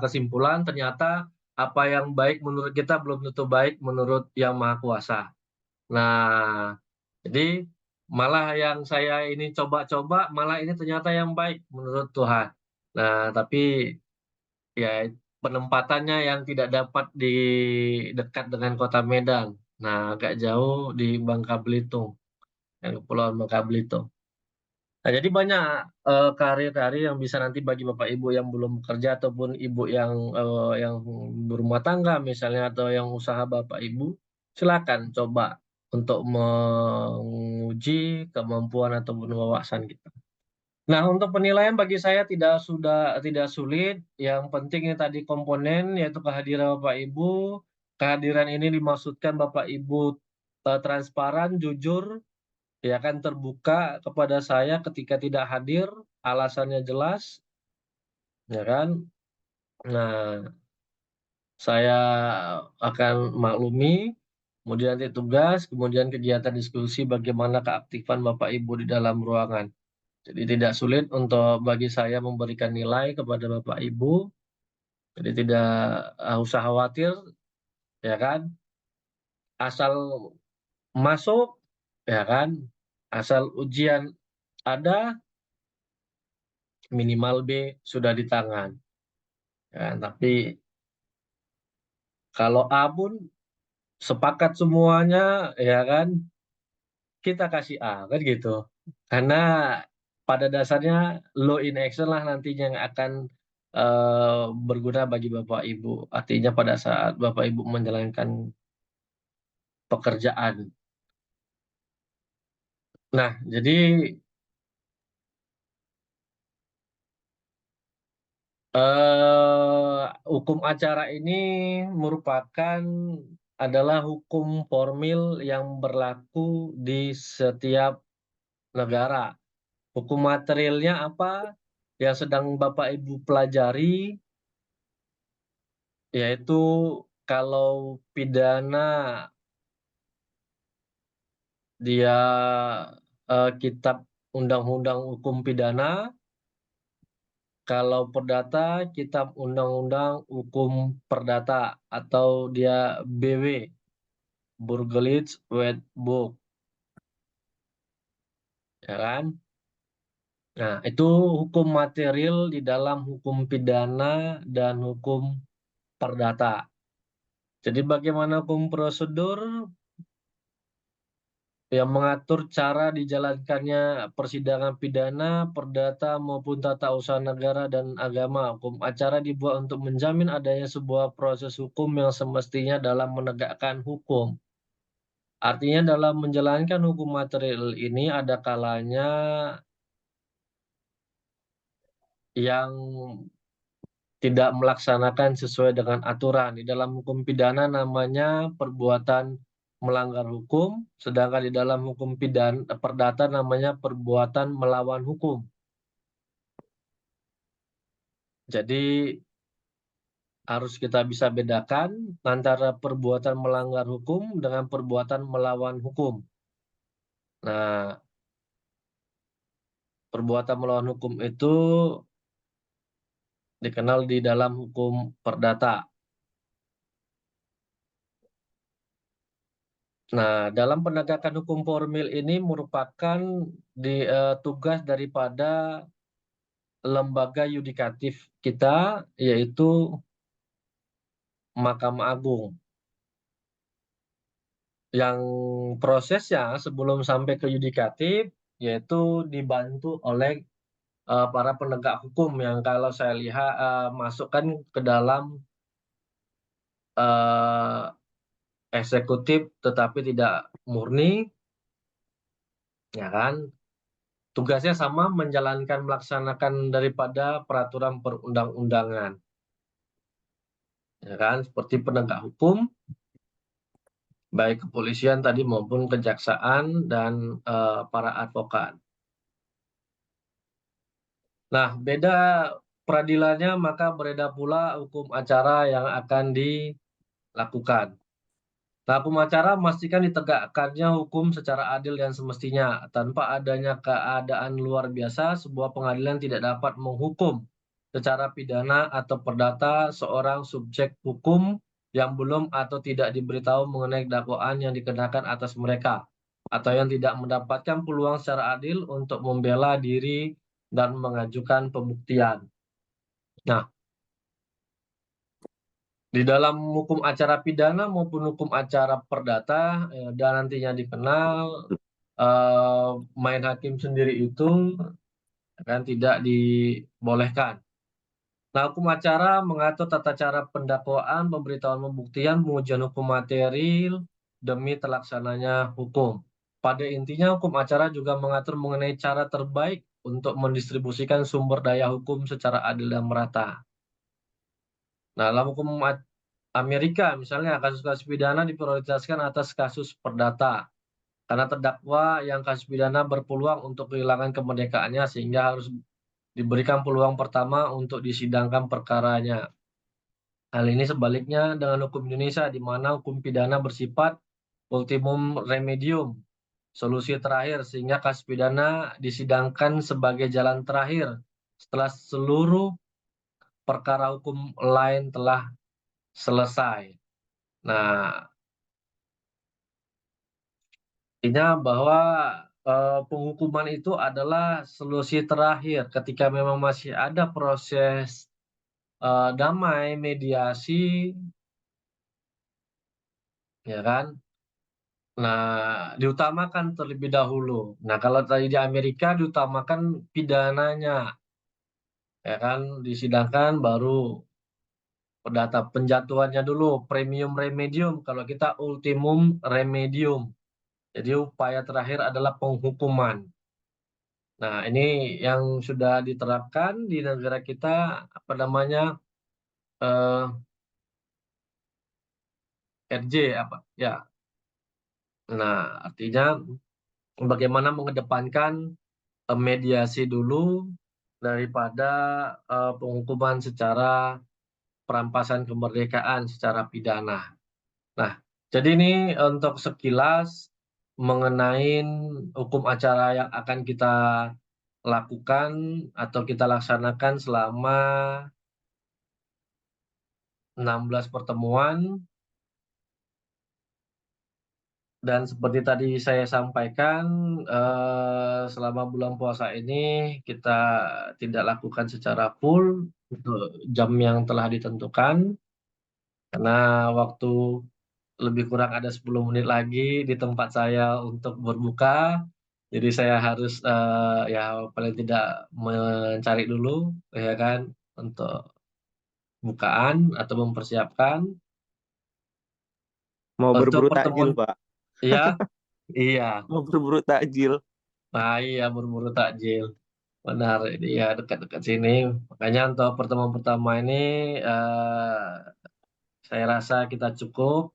kesimpulan, ternyata apa yang baik menurut kita belum tentu baik menurut Yang Maha Kuasa. Nah, jadi malah yang saya ini coba-coba, malah ini ternyata yang baik menurut Tuhan. Nah, tapi ya penempatannya yang tidak dapat di dekat dengan kota Medan. Nah, agak jauh di Bangka Belitung. yang Kepulauan Bangka Belitung. Nah, jadi banyak karir-karir yang bisa nanti bagi Bapak Ibu yang belum bekerja ataupun Ibu yang berumah tangga misalnya atau yang usaha Bapak Ibu, silakan coba untuk menguji kemampuan ataupun wawasan kita. Nah, untuk penilaian bagi saya tidak sulit. Yang pentingnya tadi komponen yaitu kehadiran Bapak Ibu. Kehadiran ini dimaksudkan Bapak Ibu transparan, jujur, ya kan, terbuka kepada saya ketika tidak hadir, alasannya jelas, ya kan. Nah, saya akan maklumi, kemudian nanti tugas, kemudian kegiatan diskusi bagaimana keaktifan Bapak Ibu di dalam ruangan. Jadi tidak sulit untuk bagi saya memberikan nilai kepada Bapak Ibu, jadi tidak usah khawatir, ya kan. Asal masuk, ya kan, asal ujian ada, minimal B sudah di tangan. Ya, tapi kalau A pun sepakat semuanya, ya kan, kita kasih A, kan gitu. Karena pada dasarnya law in action lah nantinya yang akan berguna bagi Bapak Ibu. Artinya pada saat Bapak Ibu menjalankan pekerjaan. Nah, jadi hukum acara ini adalah hukum formil yang berlaku di setiap negara. Hukum materialnya apa yang sedang Bapak Ibu pelajari, yaitu kalau pidana dia kitab Undang-Undang Hukum Pidana, kalau perdata kitab Undang-Undang Hukum Perdata atau dia BW, Burgerlijk Wetboek, ya kan? Nah, itu hukum material di dalam hukum pidana dan hukum perdata. Jadi bagaimana hukum prosedur yang mengatur cara dijalankannya persidangan pidana, perdata maupun tata usaha negara dan agama. Hukum acara dibuat untuk menjamin adanya sebuah proses hukum yang semestinya dalam menegakkan hukum. Artinya dalam menjalankan hukum material ini ada kalanya yang tidak melaksanakan sesuai dengan aturan. Di dalam hukum pidana namanya perbuatan melanggar hukum, sedangkan di dalam hukum pidana perdata namanya perbuatan melawan hukum. Jadi harus kita bisa bedakan antara perbuatan melanggar hukum dengan perbuatan melawan hukum. Nah, perbuatan melawan hukum itu dikenal di dalam hukum perdata. Nah, dalam penegakan hukum formil ini merupakan tugas daripada lembaga yudikatif kita, yaitu Mahkamah Agung. Yang prosesnya sebelum sampai ke yudikatif, yaitu dibantu oleh para penegak hukum yang kalau saya lihat masukkan ke dalam eksekutif tetapi tidak murni, ya kan? Tugasnya sama, melaksanakan daripada peraturan perundang-undangan, ya kan? Seperti penegak hukum, baik kepolisian tadi maupun kejaksaan dan para advokat. Nah, beda peradilannya maka berbeda pula hukum acara yang akan dilakukan. Nah, hukum acara memastikan ditegakkannya hukum secara adil dan semestinya. Tanpa adanya keadaan luar biasa, sebuah pengadilan tidak dapat menghukum secara pidana atau perdata seorang subjek hukum yang belum atau tidak diberitahu mengenai dakwaan yang dikenakan atas mereka, atau yang tidak mendapatkan peluang secara adil untuk membela diri dan mengajukan pembuktian. Nah, di dalam hukum acara pidana maupun hukum acara perdata dan nantinya dikenal main hakim sendiri itu kan tidak dibolehkan. Nah, hukum acara mengatur tata cara pendakwaan, pemberitahuan pembuktian, pengujian hukum material demi terlaksananya hukum. Pada intinya, hukum acara juga mengatur mengenai cara terbaik untuk mendistribusikan sumber daya hukum secara adil dan merata. Nah, dalam hukum Amerika, misalnya kasus-kasus pidana diprioritaskan atas kasus perdata. Karena terdakwa yang kasus pidana berpeluang untuk kehilangan kemerdekaannya sehingga harus diberikan peluang pertama untuk disidangkan perkaranya. Hal ini sebaliknya dengan hukum Indonesia di mana hukum pidana bersifat ultimum remedium, solusi terakhir sehingga kasus pidana disidangkan sebagai jalan terakhir setelah seluruh perkara hukum lain telah selesai. Nah, artinya bahwa penghukuman itu adalah solusi terakhir ketika memang masih ada proses damai, mediasi, ya kan? Nah, diutamakan terlebih dahulu. Nah, kalau tadi di Amerika diutamakan pidananya, ya kan? Disidangkan baru perdata, penjatuhannya dulu, premium remedium. Kalau kita ultimum remedium. Jadi upaya terakhir adalah penghukuman. Nah, ini yang sudah diterapkan di negara kita, apa namanya, RJ, apa ya. Nah, artinya bagaimana mengedepankan mediasi dulu daripada penghukuman secara perampasan kemerdekaan secara pidana. Nah, jadi ini untuk sekilas mengenai hukum acara yang akan kita lakukan atau kita laksanakan selama 16 pertemuan. Dan seperti tadi saya sampaikan, selama bulan puasa ini kita tidak lakukan secara full untuk jam yang telah ditentukan, karena waktu lebih kurang ada 10 menit lagi di tempat saya untuk berbuka. Jadi saya harus ya paling tidak mencari dulu, ya kan, untuk bukaan atau mempersiapkan. Mau Untuk berburu pertemuan, takjil, Pak. iya, iya. Mau berburu takjil. Nah, iya berburu takjil. Benar, ini ya dekat-dekat sini. Makanya untuk pertemuan pertama ini saya rasa kita cukup.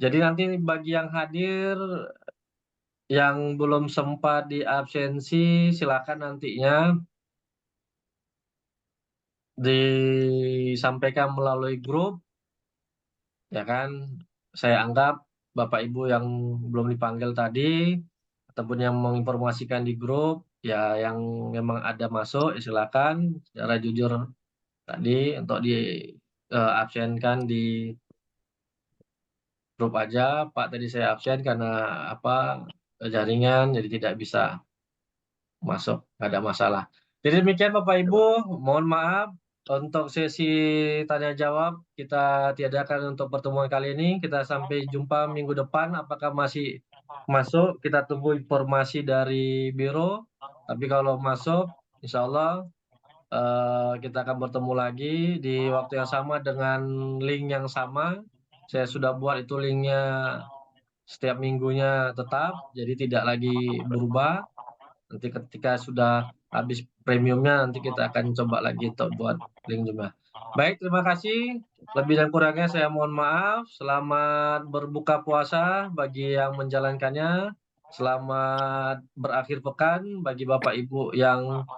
Jadi nanti bagi yang hadir, yang belum sempat diabsensi, silakan nantinya disampaikan melalui grup, ya kan? Saya anggap Bapak Ibu yang belum dipanggil tadi, ataupun yang menginformasikan di grup, ya yang memang ada masuk, silakan secara jujur tadi untuk absenkan di grup aja. Pak, tadi saya absen karena apa, jaringan, jadi tidak bisa masuk, nggak ada masalah. Jadi demikian Bapak Ibu, mohon maaf untuk sesi tanya jawab kita tiadakan untuk pertemuan kali ini. Kita sampai jumpa minggu depan. Apakah masih masuk? Kita tunggu informasi dari Biro. Tapi kalau masuk, insya Allah kita akan bertemu lagi di waktu yang sama dengan link yang sama. Saya sudah buat itu linknya setiap minggunya tetap, jadi tidak lagi berubah. Nanti ketika sudah habis premiumnya, nanti kita akan coba lagi untuk buat link juga. Baik, terima kasih. Lebih dan kurangnya saya mohon maaf. Selamat berbuka puasa bagi yang menjalankannya. Selamat berakhir pekan bagi Bapak Ibu yang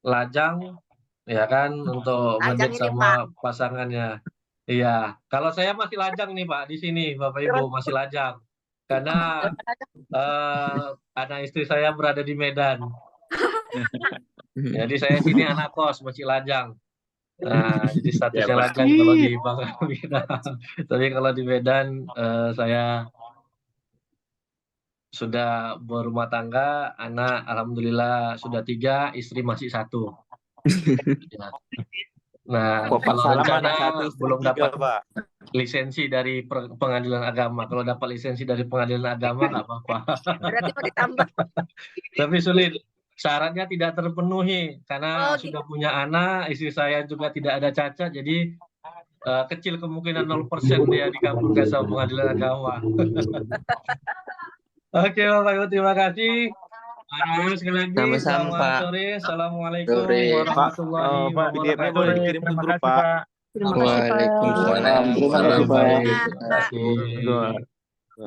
lajang, ya kan, untuk Lajang ngedate ini, sama pasangannya. Iya, kalau saya masih lajang nih Pak, di sini Bapak Ibu masih lajang. Karena anak istri saya berada di Medan. Jadi saya sini anak kos, masih lajang. Nah, jadi statusnya lajang kalau di Bangka Belitung. Tapi kalau di Medan saya sudah berumah tangga, anak alhamdulillah sudah 3, istri masih 1. Ya. Nah, Kok Pak kalau Salam rencana anak satu istri belum 3, dapat Pak. lisensi dari pengadilan agama. Kalau dapat lisensi dari pengadilan agama nggak apa-apa. Berarti mau ditambah. Tapi sulit. Syaratnya tidak terpenuhi karena sudah punya anak, istri saya juga tidak ada cacat, jadi kecil kemungkinan 0% dia dikabulkan sama pengadilan agama. Oke Bapak Ibu, terima kasih. Sekali lagi, Sama-sama, selamat Pak. sore. Assalamualaikum Sore. warahmatullahi Pak BDM-nya boleh wabarakatuh. dikirim ke Terima grup, kasih, Pak. Pak. Terima kasih, Pak. Waalaikumsalam. Terima kasih, Pak. Waalaikumsalam. Terima kasih.